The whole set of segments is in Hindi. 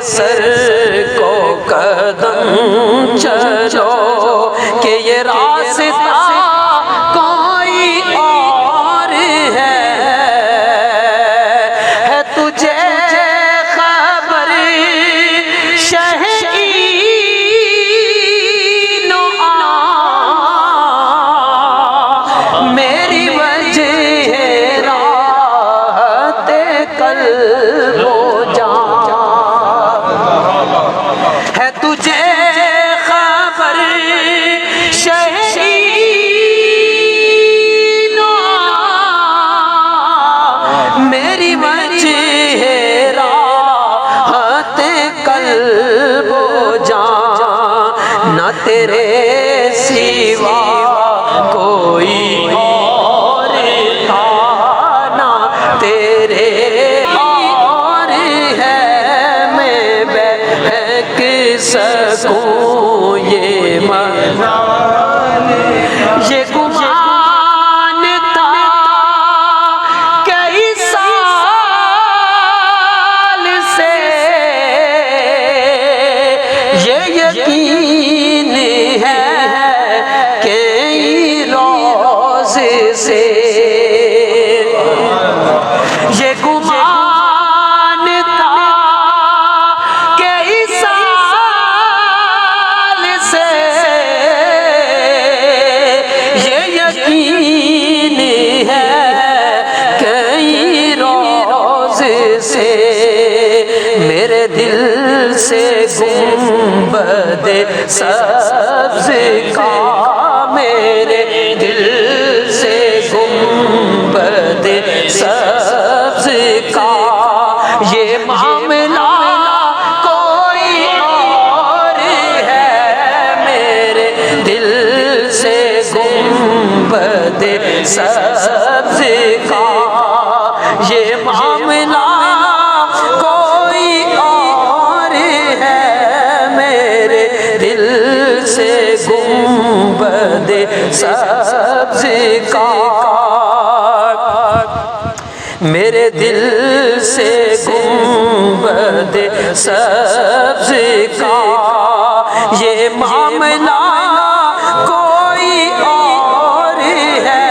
सर को कदम चलो कि ये रास्ता कोई और है तुझे खबर शहीनो मेरी वजह राहत कल्बो है तुझे खबर शहीनो मेरी वजह राहत कल्बो जान न तेरे सिवा कोई और था ना तेरे और है मैं बहक सकूं ये गुमान था कई साल से ये यकीन है कई रोज से ये गुमान था कई साल से ये यकीन है कई रोज से मेरे दिल से गुंबद सब्ज़ का मेरे दिल से गुंबद सब्ज़ का ये मामला कोई और है मेरे दिल से गुंबद सब्ज़ का ये मामला कोई और है मेरे दिल से गुंबद सब्ज़ का मेरे दिल से गुंबद सब्ज़ का ये मामला कोई और है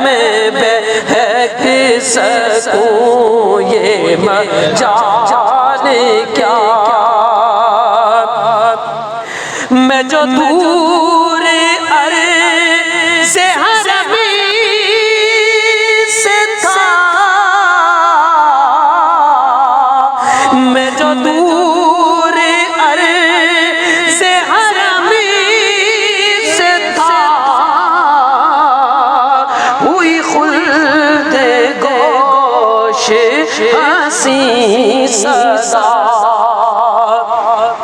मैं बहक सकूं ये मजाल क्या मैं जो तू